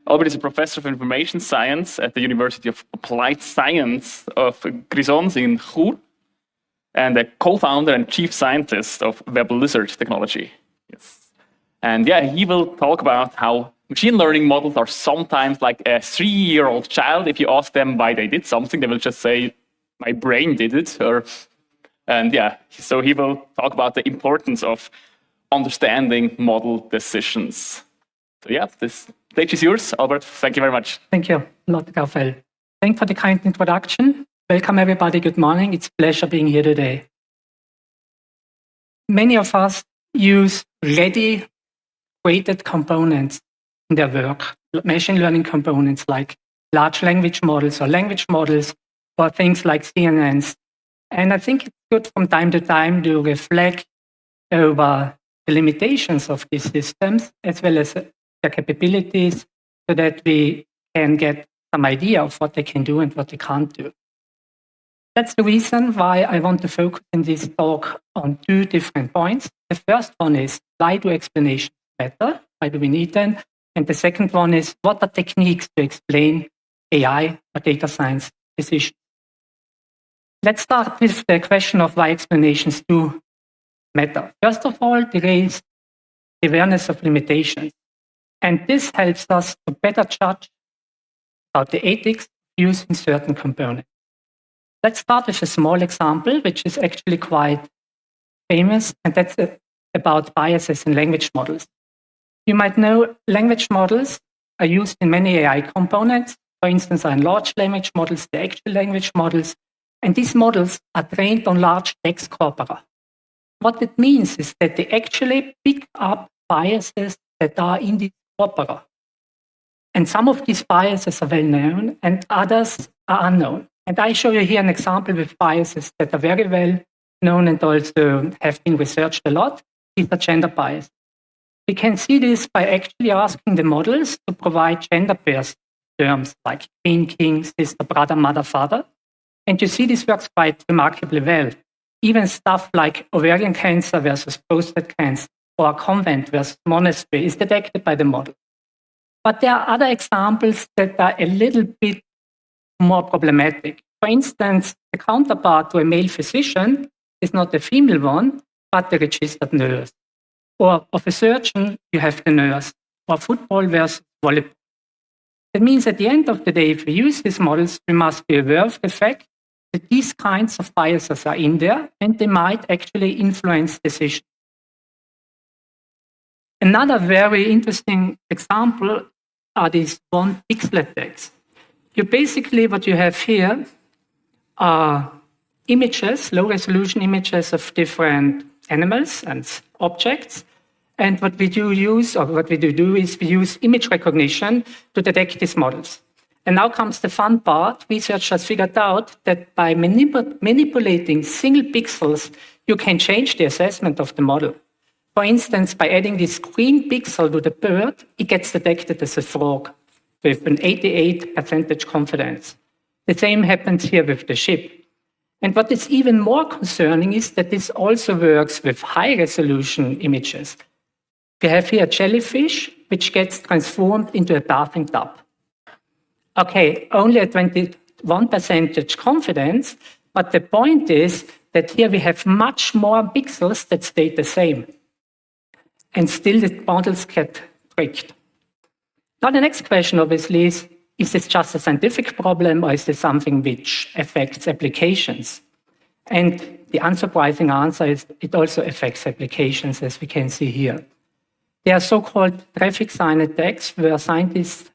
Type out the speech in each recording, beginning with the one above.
Albert is a professor of information science at the University of Applied Science of Grisons in Chur, and a co-founder and chief scientist of Web Lizard technology. Yes. And yeah, he will talk about how machine learning models are sometimes like a 3-year-old child. If you ask them why they did something, they will just say, my brain did it. And yeah, so he will talk about the importance of understanding model decisions. So yeah, this stage is yours, Albert. Thank you very much. Thank you, Dr. Gaufel. Thanks for the kind introduction. Welcome, everybody. Good morning. It's a pleasure being here today. Many of us use ready weighted components in their work, machine learning components like large language models or things like CNNs. And I think it's good from time to time to reflect over the limitations of these systems as well as their capabilities so that we can get some idea of what they can do and what they can't do. That's the reason why I want to focus in this talk on 2 different points. The first one is, why do explanations matter? Why do we need them? And the second one is, what are techniques to explain AI or data science decisions? Let's start with the question of why explanations do matter. First of all, they raise awareness of limitations. And this helps us to better judge about the ethics of using certain components. Let's start with a small example, which is actually quite famous, and that's about biases in language models. You might know language models are used in many AI components. For instance, in large language models, the actual language models, and these models are trained on large text corpora. What it means is that they actually pick up biases that are in the corpora. And some of these biases are well known and others are unknown. And I show you here an example with biases that are very well known and also have been researched a lot. These are gender bias. We can see this by actually asking the models to provide gender-based terms like queen, king, sister, brother, mother, father. And you see this works quite remarkably well. Even stuff like ovarian cancer versus prostate cancer or convent versus monastery is detected by the model. But there are other examples that are a little bit more problematic. For instance, the counterpart to a male physician is not a female one, but the registered nurse. Or of a surgeon, you have the nurse. Or football versus volleyball. That means at the end of the day, if we use these models, we must be aware of the fact that these kinds of biases are in there and they might actually influence decisions. Another very interesting example are these one pixel attacks. What you have here are images, low resolution images of different animals and objects. And what we do is we use image recognition to detect these models. And now comes the fun part. Researchers figured out that by manipulating single pixels, you can change the assessment of the model. For instance, by adding this green pixel to the bird, it gets detected as a frog with an 88% confidence. The same happens here with the ship. And what is even more concerning is that this also works with high-resolution images. We have here a jellyfish, which gets transformed into a bathing tub. Okay, only a 21% confidence, but the point is that here we have much more pixels that stay the same. And still the models get tricked. Now the next question obviously is this just a scientific problem or is this something which affects applications? And the unsurprising answer is it also affects applications, as we can see here. There are so-called traffic sign attacks where scientists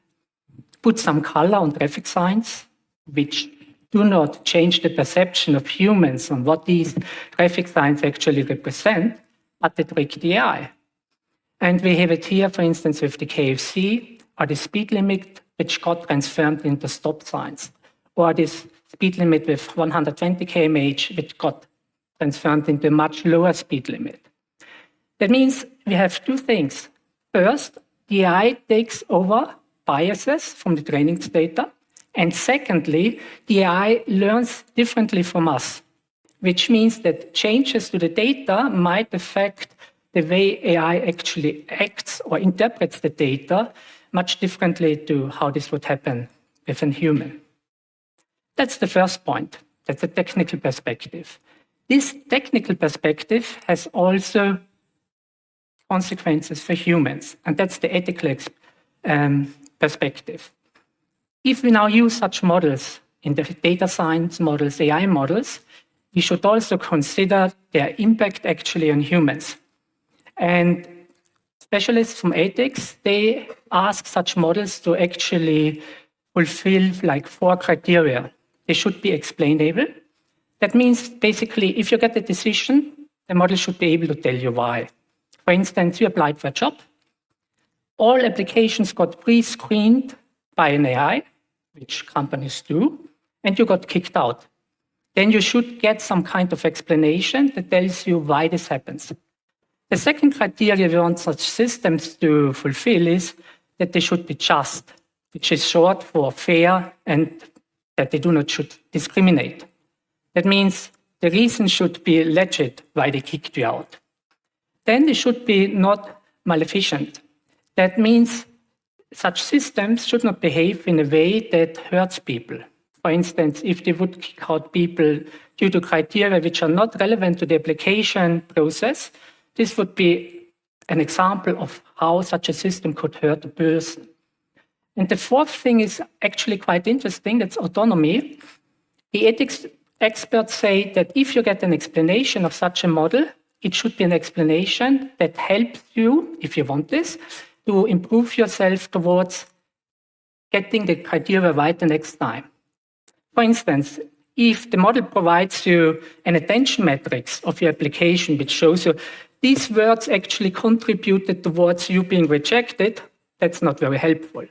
put some color on traffic signs, which do not change the perception of humans on what these traffic signs actually represent, but they trick the AI. And we have it here, for instance, with the KFC, or the speed limit, which got transformed into stop signs, or this speed limit with 120 km/h, which got transformed into a much lower speed limit. That means we have 2 things. First, the AI takes over biases from the training data. And secondly, the AI learns differently from us, which means that changes to the data might affect the way AI actually acts or interprets the data, much differently to how this would happen with a human. That's the first point. That's a technical perspective. This technical perspective has also consequences for humans, and that's the ethical perspective. If we now use such models in the data science models, AI models, we should also consider their impact actually on humans. And specialists from ethics, they ask such models to actually fulfill like 4 criteria. They should be explainable. That means basically, if you get a decision, the model should be able to tell you why. For instance, you applied for a job. All applications got pre-screened by an AI, which companies do, and you got kicked out. Then you should get some kind of explanation that tells you why this happens. The second criteria we want such systems to fulfill is that they should be just, which is short for fair, and that they do not should discriminate. That means the reason should be legit why they kicked you out. Then they should be not maleficent. That means such systems should not behave in a way that hurts people. For instance, if they would kick out people due to criteria which are not relevant to the application process, this would be an example of how such a system could hurt a person. And the fourth thing is actually quite interesting, that's autonomy. The ethics experts say that if you get an explanation of such a model, it should be an explanation that helps you, if you want this, to improve yourself towards getting the criteria right the next time. For instance, if the model provides you an attention matrix of your application, which shows you these words actually contributed towards you being rejected, that's not very helpful.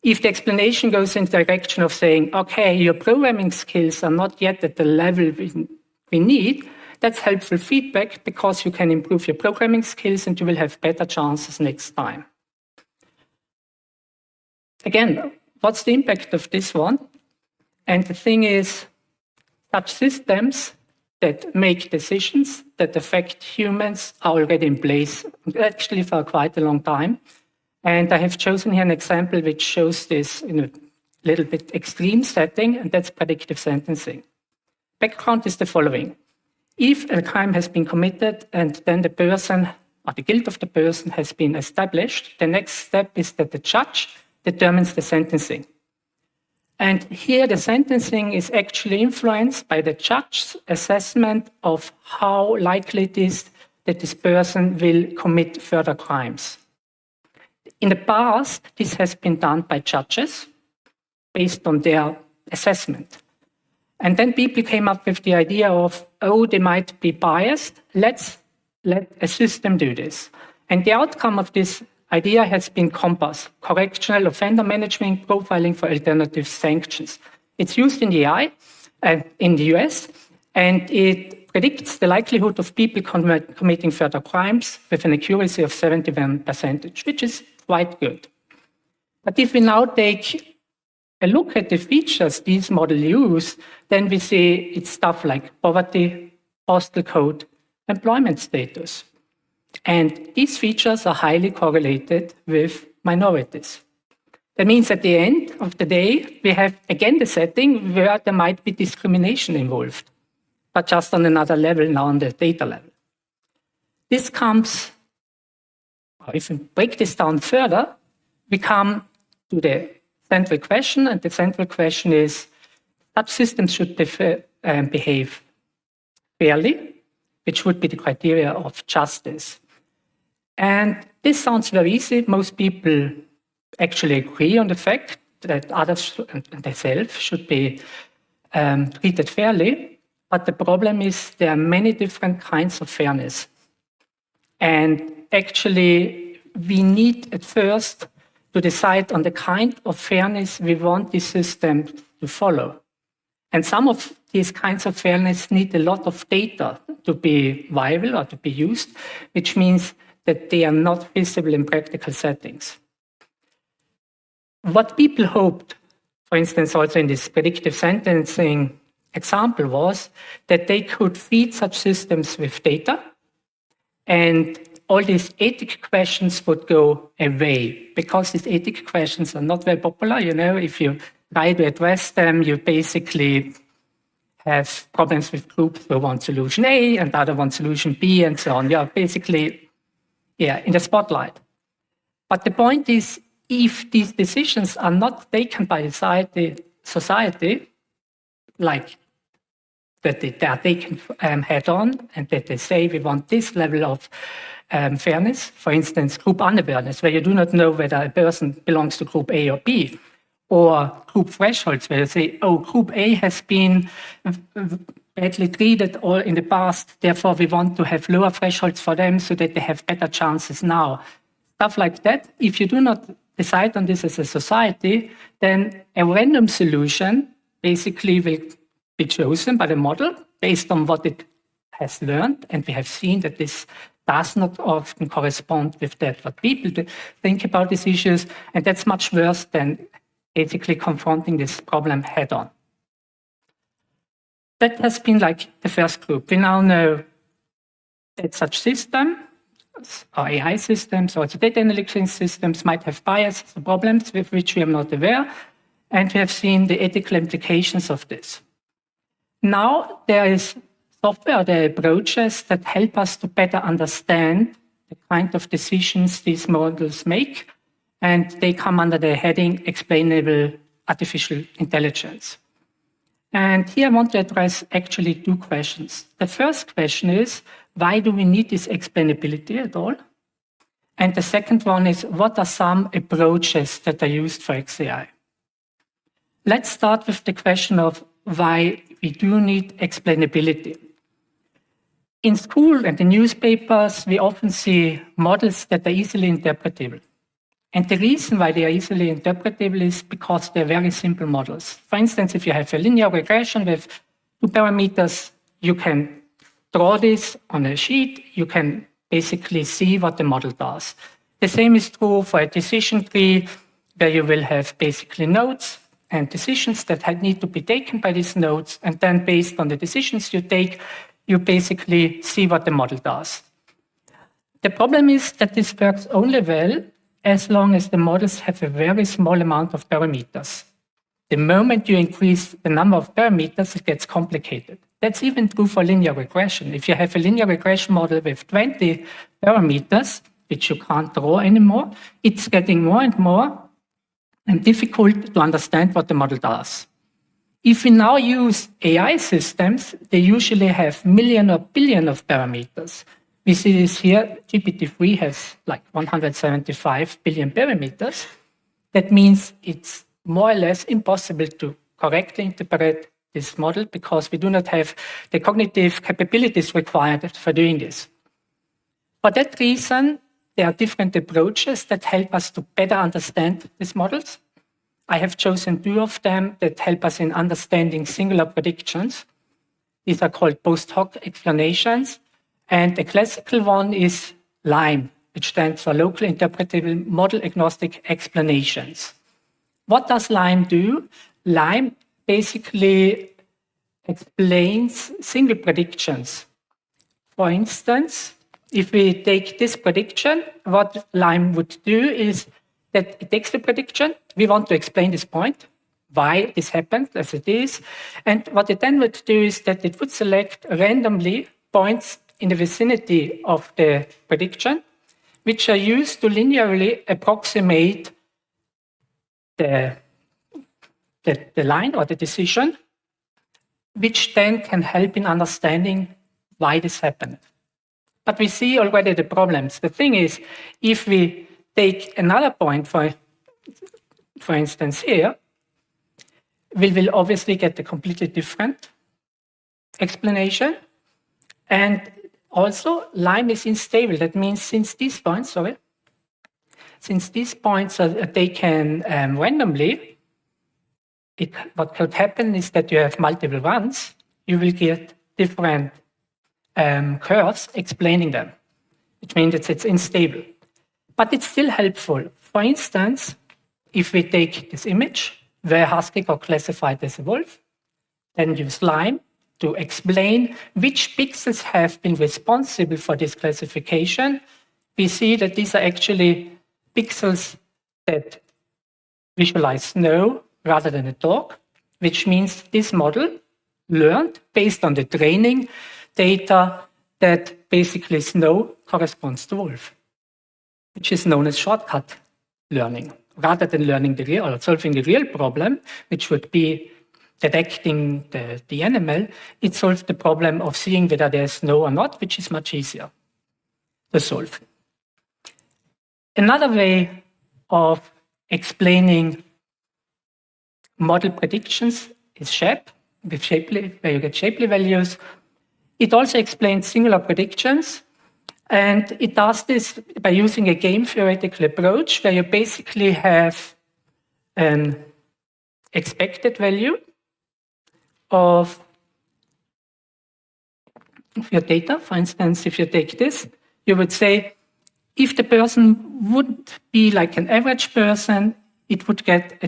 If the explanation goes in the direction of saying, okay, your programming skills are not yet at the level we need, that's helpful feedback because you can improve your programming skills and you will have better chances next time. Again, what's the impact of this one? And the thing is, such systems that make decisions that affect humans are already in place, actually for quite a long time. And I have chosen here an example which shows this in a little bit extreme setting, and that's predictive sentencing. Background is the following. If a crime has been committed and then the person, or the guilt of the person has been established, the next step is that the judge determines the sentencing. And here the sentencing is actually influenced by the judge's assessment of how likely it is that this person will commit further crimes. In the past, this has been done by judges based on their assessment. And then people came up with the idea of, oh, they might be biased. Let's let a system do this. And the outcome of this idea has been COMPASS, Correctional Offender Management Profiling for Alternative Sanctions. It's used in the AI, in the US, and it predicts the likelihood of people committing further crimes with an accuracy of 71%, which is quite good. But if we now take a look at the features these models use, then we see it's stuff like poverty, postal code, employment status. And these features are highly correlated with minorities. That means at the end of the day, we have again the setting where there might be discrimination involved, but just on another level, now on the data level. This comes, if we break this down further, we come to the central question, and the central question is, such systems should behave fairly, which would be the criteria of justice. And this sounds very easy. Most people actually agree on the fact that others and themselves should be treated fairly. But the problem is there are many different kinds of fairness. And actually, we need at first to decide on the kind of fairness we want this system to follow. And some of these kinds of fairness need a lot of data to be viable or to be used, which means that they are not visible in practical settings. What people hoped, for instance, also in this predictive sentencing example, was that they could feed such systems with data, and all these ethic questions would go away, because these ethic questions are not very popular. If you try to address them, you basically have problems with groups who want solution A and other want solution B and so on. You're basically, in the spotlight. But the point is, if these decisions are not taken by society, like that they are taken head on, and that they say we want this level of fairness, for instance, group unawareness, where you do not know whether a person belongs to group A or B, or group thresholds, where you say, oh, group A has been badly treated or in the past, therefore we want to have lower thresholds for them so that they have better chances now. Stuff like that. If you do not decide on this as a society, then a random solution basically will be chosen by the model based on what it has learned. And we have seen that this does not often correspond with that, what people think about these issues. And that's much worse than basically confronting this problem head on. That has been like the first group. We now know that such systems, or AI systems, or data analytics systems might have biases or problems with which we are not aware, and we have seen the ethical implications of this. Now there is software, there are approaches that help us to better understand the kind of decisions these models make, and they come under the heading Explainable Artificial Intelligence. And here I want to address actually two questions. The first question is, why do we need this explainability at all? And the second one is, what are some approaches that are used for XAI? Let's start with the question of why we do need explainability. In school and in newspapers, we often see models that are easily interpretable. And the reason why they are easily interpretable is because they're very simple models. For instance, if you have a linear regression with 2 parameters, you can draw this on a sheet. You can basically see what the model does. The same is true for a decision tree, where you will have basically nodes and decisions that need to be taken by these nodes. And then based on the decisions you take, you basically see what the model does. The problem is that this works only well as long as the models have a very small amount of parameters. The moment you increase the number of parameters, it gets complicated. That's even true for linear regression. If you have a linear regression model with 20 parameters, which you can't draw anymore, it's getting more and more difficult to understand what the model does. If we now use AI systems, they usually have million or billion of parameters. We see this here, GPT-3 has like 175 billion parameters. That means it's more or less impossible to correctly interpret this model because we do not have the cognitive capabilities required for doing this. For that reason, there are different approaches that help us to better understand these models. I have chosen 2 of them that help us in understanding singular predictions. These are called post hoc explanations. And the classical one is LIME, which stands for Local Interpretable Model Agnostic Explanations. What does LIME do? LIME basically explains single predictions. For instance, if we take this prediction, what LIME would do is that it takes the prediction. We want to explain this point, why this happened as it is. And what it then would do is that it would select randomly points in the vicinity of the prediction, which are used to linearly approximate the line or the decision, which then can help in understanding why this happened. But we see already the problems. The thing is, if we take another point, for instance here, we will obviously get a completely different explanation. And also, LIME is unstable. That means since these points are taken randomly, what could happen is that you have multiple runs. You will get different curves explaining them, which means that it's unstable. But it's still helpful. For instance, if we take this image where Husky got classified as a wolf, then use LIME to explain which pixels have been responsible for this classification, we see that these are actually pixels that visualize snow rather than a dog, which means this model learned based on the training data that basically snow corresponds to wolf, which is known as shortcut learning. Rather than learning the real or solving the real problem, which would be detecting the animal, it solves the problem of seeing whether there's snow or not, which is much easier to solve. Another way of explaining model predictions is shape, with Shapley, where you get Shapley values. It also explains singular predictions, and it does this by using a game theoretical approach where you basically have an expected value of your data. For instance, if you take this, you would say, if the person would be like an average person, it would get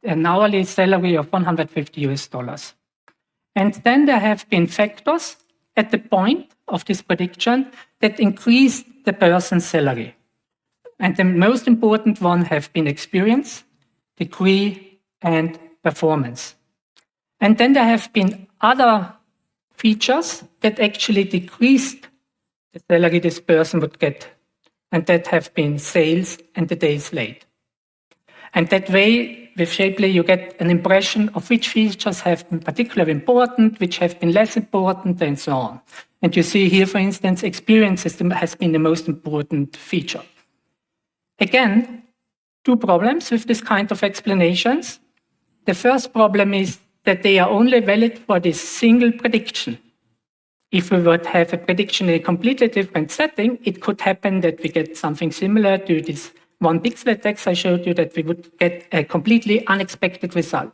an hourly salary of 150 US dollars. And then there have been factors at the point of this prediction that increased the person's salary. And the most important one have been experience, degree, and performance. And then there have been other features that actually decreased the salary this person would get, and that have been sales and the days late. And that way, with Shapley, you get an impression of which features have been particularly important, which have been less important, and so on. And you see here, for instance, experience has been the most important feature. Again, two problems with this kind of explanations. The first problem is that they are only valid for this single prediction. If we would have a prediction in a completely different setting, it could happen that we get something similar to this one pixel text I showed you, that we would get a completely unexpected result.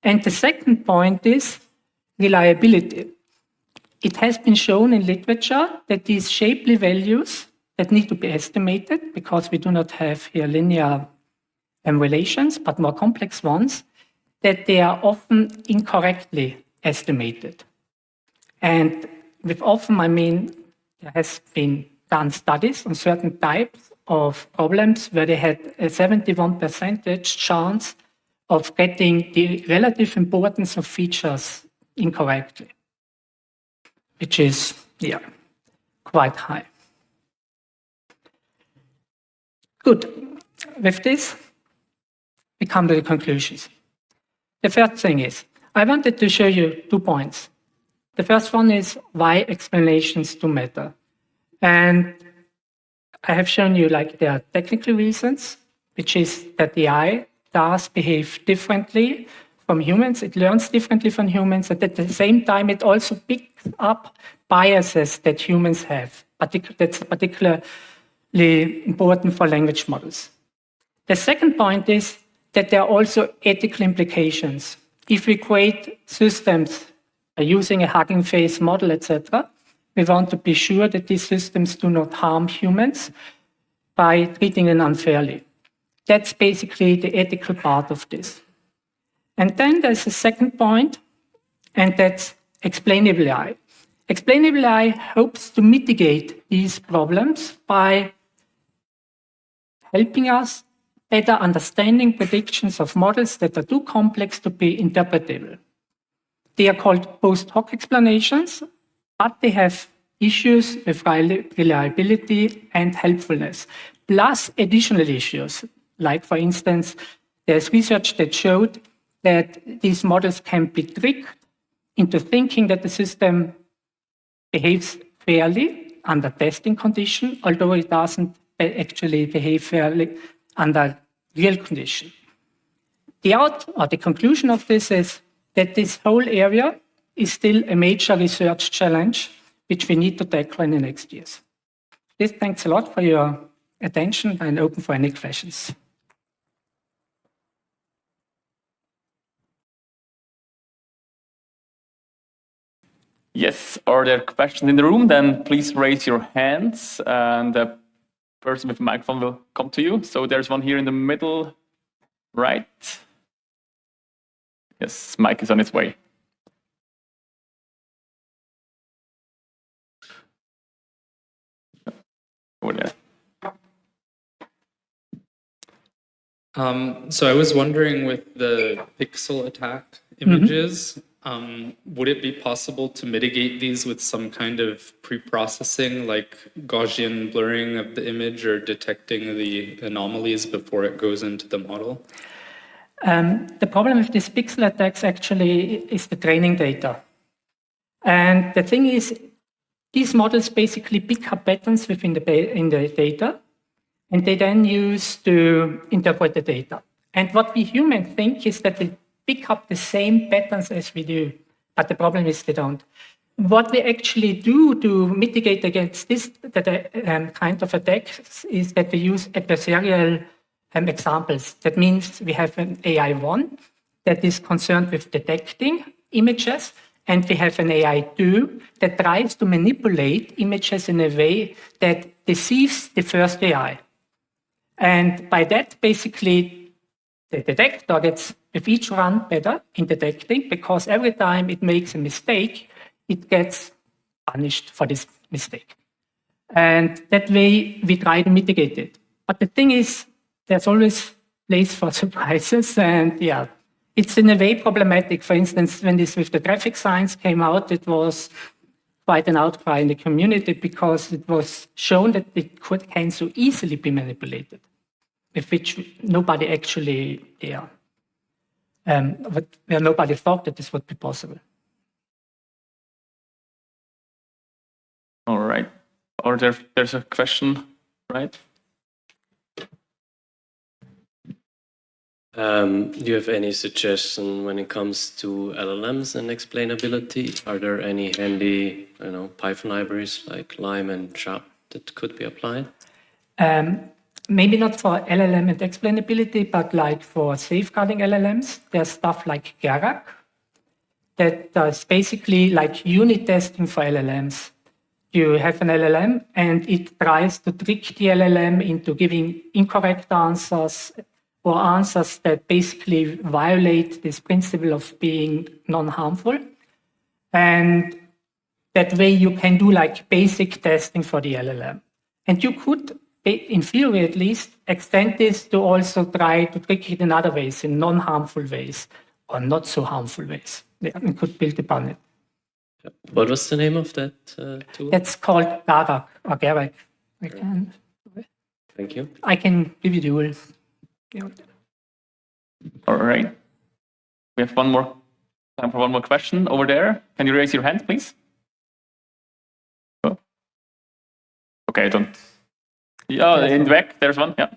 And the second point is reliability. It has been shown in literature that these Shapley values that need to be estimated, because we do not have here linear relations, but more complex ones, that they are often incorrectly estimated. And with often, I mean, there has been done studies on certain types of problems where they had a 71% chance of getting the relative importance of features incorrectly, which is, quite high. Good. With this, we come to the conclusions. The first thing is, I wanted to show you 2 points. The first one is why explanations do matter. And I have shown you there are technical reasons, which is that the AI does behave differently from humans. It learns differently from humans. And at the same time, it also picks up biases that humans have. That's particularly important for language models. The second point is that there are also ethical implications. If we create systems using a Hugging Face model, etc., we want to be sure that these systems do not harm humans by treating them unfairly. That's basically the ethical part of this. And then there's a second point, and that's explainable AI. Explainable AI hopes to mitigate these problems by helping us better understanding predictions of models that are too complex to be interpretable. They are called post hoc explanations, but they have issues with reliability and helpfulness, plus additional issues. Like, for instance, there's research that showed that these models can be tricked into thinking that the system behaves fairly under testing condition, although it doesn't actually behave fairly under real condition. The conclusion of this is that this whole area is still a major research challenge which we need to tackle in the next years. This, thanks a lot for your attention, and open for any questions. Yes, are there questions in the room? Then please raise your hands and the person with the microphone will come to you. So there's one here in the middle, right? Yes, mic is on its way. over there. So I was wondering with the pixel attack images, would it be possible to mitigate these with some kind of pre-processing, like Gaussian blurring of the image or detecting the anomalies before it goes into the model? The problem with these pixel attacks actually is the training data. And the thing is, these models basically pick up patterns within in the data, and they then use to interpret the data. And what we humans think is that they pick up the same patterns as we do, but the problem is they don't. What we actually do to mitigate against this kind of attacks is that we use adversarial examples. That means we have an AI1 that is concerned with detecting images, and we have an AI2 that tries to manipulate images in a way that deceives the first AI. And by that, basically, the detector gets with each run better in detecting, because every time it makes a mistake, it gets punished for this mistake. And that way, we try to mitigate it. But the thing is, there's always place for surprises, and yeah, it's in a way problematic. For instance, when this with the traffic signs came out, it was quite an outcry in the community because it was shown that it can so easily be manipulated, with which nobody actually, where nobody thought that this would be possible. All right. Or there's a question, right? Do you have any suggestion when it comes to LLMs and explainability? Are there any handy, Python libraries like Lime and Sharp that could be applied? Maybe not for LLM and explainability, but like for safeguarding LLMs, there's stuff like Kerak that does basically like unit testing for LLMs. You have an LLM and it tries to trick the LLM into giving incorrect answers or answers that basically violate this principle of being non-harmful. And that way you can do like basic testing for the LLM. And you could, in theory at least, extend this to also try to trick it in other ways, in non-harmful ways or not so harmful ways. You could build upon it. What was the name of that tool? It's called Kerak or Kerak. Thank you. I can give you the rules. All right. We have time for one more question over there. Can you raise your hand, please? Oh. Okay, I don't. Yeah, in the back, there's one. Yeah.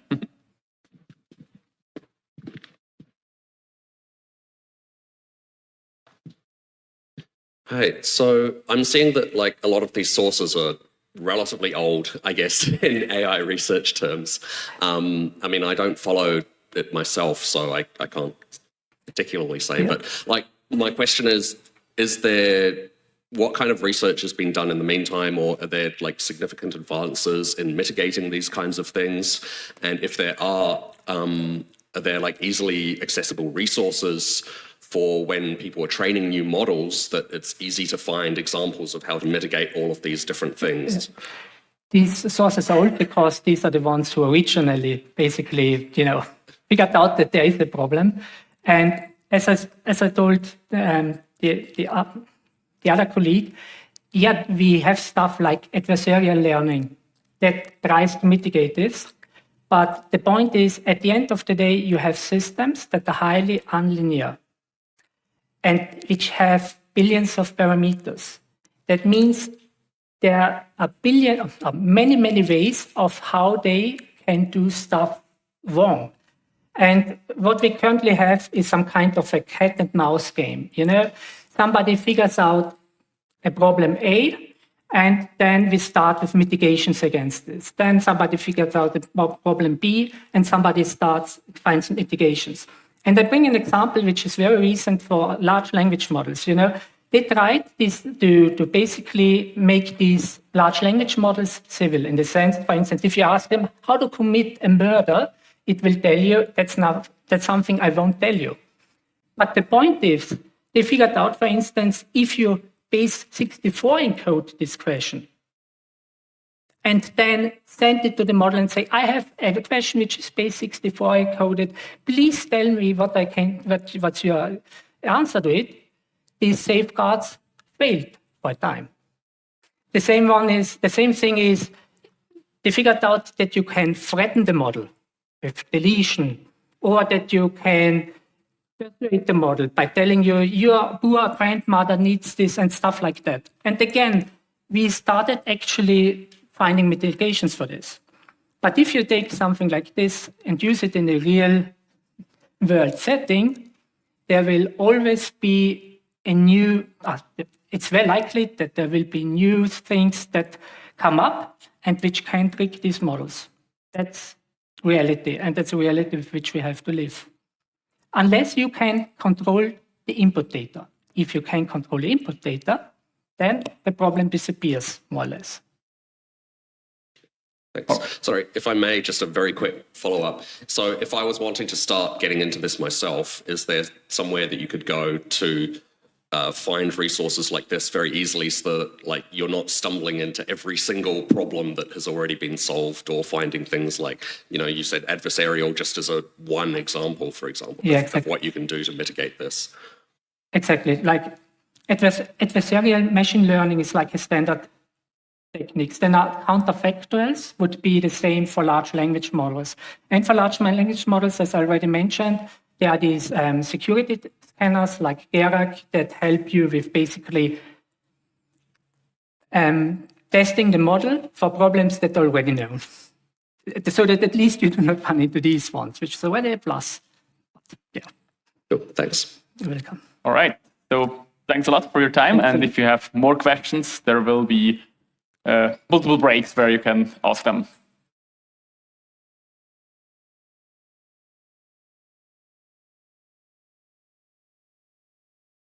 Hi, so I'm seeing that like a lot of these sources are relatively old, I guess, in AI research terms. I mean, I don't follow it myself, so I can't particularly say, but like my question is there, what kind of research has been done in the meantime, or are there like significant advances in mitigating these kinds of things? And if there are there like easily accessible resources for when people are training new models that it's easy to find examples of how to mitigate all of these different things? These sources are old because these are the ones who originally basically, figured out that there is a problem. And as I told the other colleague, we have stuff like adversarial learning that tries to mitigate this. But the point is, at the end of the day, you have systems that are highly unlinear and which have billions of parameters. That means there are many ways of how they can do stuff wrong. And what we currently have is some kind of a cat and mouse game. Somebody figures out a problem A, and then we start with mitigations against this. Then somebody figures out the problem B, and somebody finds mitigations. And I bring an example which is very recent for large language models. They tried this to basically make these large language models civil, in the sense, for instance, if you ask them how to commit a murder, it will tell you that's something I won't tell you. But the point is, they figured out, for instance, if you base 64 encode this question, and then send it to the model and say, I have a question which is base64 coded. Please tell me what's your answer to it. These safeguards failed for a time. The same thing is they figured out that you can threaten the model with deletion, or that you can persuade the model by telling you your poor grandmother needs this and stuff like that. And again, we started actually finding mitigations for this. But if you take something like this and use it in a real world setting, there will always be a new, it's very likely that there will be new things that come up and which can trick these models. That's reality, and that's a reality with which we have to live. Unless you can control the input data. If you can control the input data, then the problem disappears, more or less. Thanks. Sorry, if I may, just a very quick follow-up. So if I was wanting to start getting into this myself, is there somewhere that you could go to find resources like this very easily so that like, you're not stumbling into every single problem that has already been solved, or finding things like, you said adversarial just as one example, for example, of what you can do to mitigate this? Exactly. Like adversarial machine learning is like a standard techniques. Then counterfactuals would be the same for large language models. And for large language models, as I already mentioned, there are these security scanners like Gerak that help you with basically testing the model for problems that are already known. So that at least you do not run into these ones, which is already a plus. Yeah. Cool. Thanks. You're welcome. All right. So thanks a lot for your time. And if you have more questions, there will be multiple breaks where you can ask them.